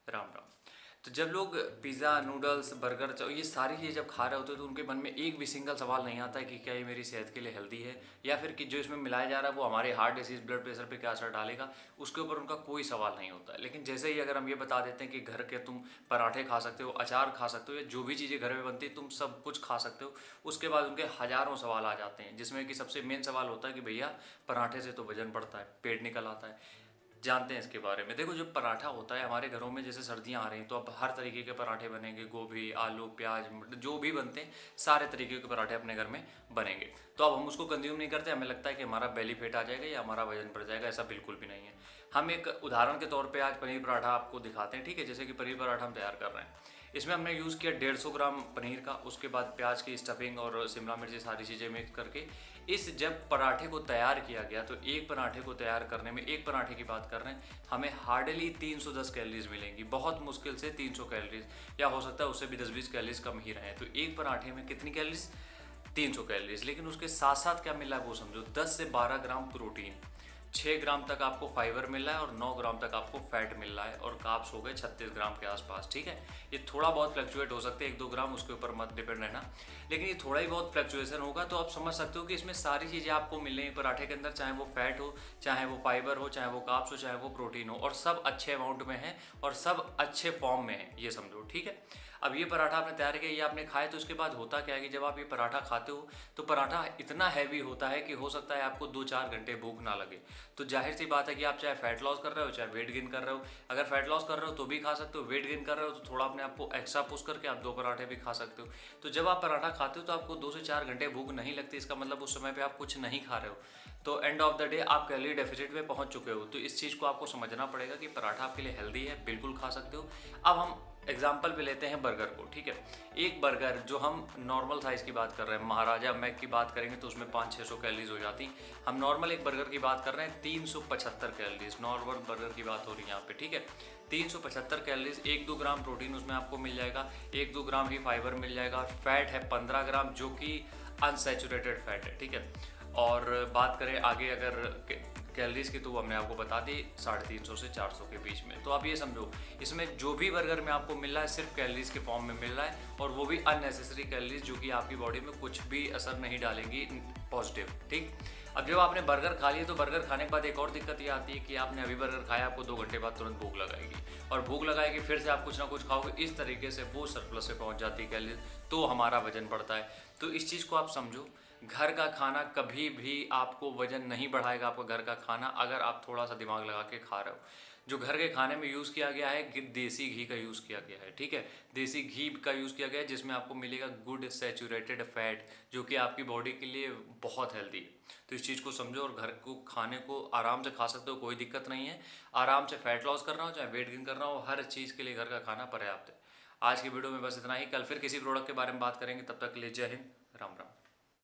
राम राम। तो जब लोग पिज़्ज़ा, नूडल्स, बर्गर ये सारी चीज़ें जब खा रहे होते हैं तो उनके मन में एक भी सिंगल सवाल नहीं आता है कि क्या ये मेरी सेहत के लिए हेल्दी है, या फिर कि जो इसमें मिलाया जा रहा है वो हमारे हार्ट डिसीज़, ब्लड प्रेशर पे क्या असर डालेगा, उसके ऊपर उनका कोई सवाल नहीं होता है। लेकिन जैसे ही अगर हम ये बता देते हैं कि घर के तुम पराठे खा सकते हो, अचार खा सकते हो, या जो भी चीज़ें घर में बनती है तुम सब कुछ खा सकते हो, उसके बाद उनके हज़ारों सवाल आ जाते हैं, जिसमें कि सबसे मेन सवाल होता है कि भैया पराठे से तो वजन बढ़ता है, पेट निकल आता है। जानते हैं इसके बारे में। देखो, जो पराठा होता है हमारे घरों में, जैसे सर्दियाँ आ रही हैं तो अब हर तरीके के पराठे बनेंगे, गोभी, आलू, प्याज, जो भी बनते हैं सारे तरीके के पराठे अपने घर में बनेंगे। तो अब हम उसको कंज्यूम नहीं करते, हमें लगता है कि हमारा बेली फेट आ जाएगा या हमारा वजन बढ़ जाएगा। ऐसा बिल्कुल भी नहीं है। हम एक उदाहरण के तौर पे आज पनीर पराठा आपको दिखाते हैं, ठीक है। जैसे कि पनीर पराठा हम तैयार कर रहे हैं, इसमें हमने यूज़ किया 150 ग्राम पनीर का, उसके बाद प्याज की स्टफिंग और शिमला मिर्च, सारी चीज़ें मिक्स करके इस जब पराठे को तैयार किया गया, तो एक पराठे को तैयार करने में, एक पराठे की बात कर रहे हैं, हमें हार्डली 310 कैलोरीज मिलेंगी। बहुत मुश्किल से 300 कैलोरीज, या हो सकता है उससे भी 10-20 कैलोरीज कम ही रहे। तो एक पराठे में कितनी कैलोरीज? 300 कैलोरीज। लेकिन उसके साथ साथ क्या मिला है वो समझो, 10 से 12 ग्राम प्रोटीन, 6 ग्राम तक आपको फाइबर मिल रहा है और 9 ग्राम तक आपको फैट मिल रहा है, और कार्ब्स हो गए 36 ग्राम के आसपास, ठीक है। ये थोड़ा बहुत फ्लक्चुएट हो सकते हैं, 1-2 ग्राम, उसके ऊपर मत डिपेंड रहना। लेकिन ये थोड़ा ही बहुत फ्लक्चुएशन होगा तो आप समझ सकते हो कि इसमें सारी चीज़ें आपको मिल रही हैं पराठे के अंदर, चाहे वो फैट हो, चाहे वो फाइबर हो, चाहे वो कार्ब्स हो, चाहे वो प्रोटीन हो, और सब अच्छे अमाउंट में है और सब अच्छे फॉर्म में है, ये समझो, ठीक है। अब ये पराठा आपने तैयार किया, ये आपने खाया, तो उसके बाद होता क्या है कि जब आप ये पराठा खाते हो तो पराठा इतना हैवी होता है कि हो सकता है आपको 2-4 घंटे भूख ना लगे। तो जाहिर सी बात है कि आप चाहे फैट लॉस कर रहे हो, चाहे वेट गेन कर रहे हो। अगर फैट लॉस कर रहे हो तो भी खा सकते हो, वेट गेन कर रहे हो तो थोड़ा अपने आपको एक्स्ट्रा पुश करके आप 2 पराठे भी खा सकते हो। तो जब आप पराठा खाते हो तो आपको 2 से 4 घंटे भूख नहीं लगती, इसका मतलब उस समय पे आप कुछ नहीं खा रहे हो। तो एंड ऑफ द डे आप कैलोरी डेफिसिट में पहुंच चुके हो। तो इस चीज़ को आपको समझना पड़ेगा कि पराठा आपके लिए हेल्दी है, बिल्कुल खा सकते हो। अब हम एग्जाम्पल पे लेते हैं बर्गर को, ठीक है। एक बर्गर, जो हम नॉर्मल साइज़ की बात कर रहे हैं, महाराजा मैक की बात करेंगे तो उसमें 500-600 कैलोरीज हो जाती। हम नॉर्मल एक बर्गर की बात कर रहे हैं, 375 कैलोरीज नॉर्मल बर्गर की बात हो रही है यहाँ पे, ठीक है। 375 कैलोरीज, 1-2 ग्राम प्रोटीन उसमें आपको मिल जाएगा, 1-2 ग्राम ही फाइबर मिल जाएगा, फैट है 15 ग्राम जो कि अनसेचुरेटेड फैट है, ठीक है। और बात करें आगे अगर कैलोरीज की, तो वो हमने आपको बता दी 350 से 400 के बीच में। तो आप ये समझो, इसमें जो भी बर्गर में आपको मिल रहा है सिर्फ कैलोरीज के फॉर्म में मिल रहा है, और वो भी अननेसेसरी कैलोरीज, जो कि आपकी बॉडी में कुछ भी असर नहीं डालेंगी पॉजिटिव, ठीक। अब जब आपने बर्गर खा लिया तो बर्गर खाने के बाद एक और दिक्कत ये आती है कि आपने अभी बर्गर खाया, आपको 2 घंटे बाद तुरंत भूख लगाएगी, और भूख लगाएगी, फिर से आप कुछ ना कुछ खाओगे, इस तरीके से वो सरप्लस पे पहुंच जाती है कैलोरीज, तो हमारा वजन बढ़ता है। तो इस चीज़ को आप समझो, घर का खाना कभी भी आपको वजन नहीं बढ़ाएगा, आपका घर का खाना, अगर आप थोड़ा सा दिमाग लगा के खा रहे हो। जो घर के खाने में यूज़ किया गया है, देसी घी का यूज़ किया गया है, ठीक है। देसी घी का यूज़ किया गया है, जिसमें आपको मिलेगा गुड सैचुरेटेड फैट, जो कि आपकी बॉडी के लिए बहुत हेल्दी है। तो इस चीज़ को समझो, और घर को खाने को आराम से खा सकते हो, कोई दिक्कत नहीं है। आराम से फैट लॉस करना हो, चाहे वेट गेन करना हो, हर चीज़ के लिए घर का खाना पर्याप्त है। आज की वीडियो में बस इतना ही। कल फिर किसी प्रोडक्ट के बारे में बात करेंगे, तब तक के लिए जय हिंद, राम राम।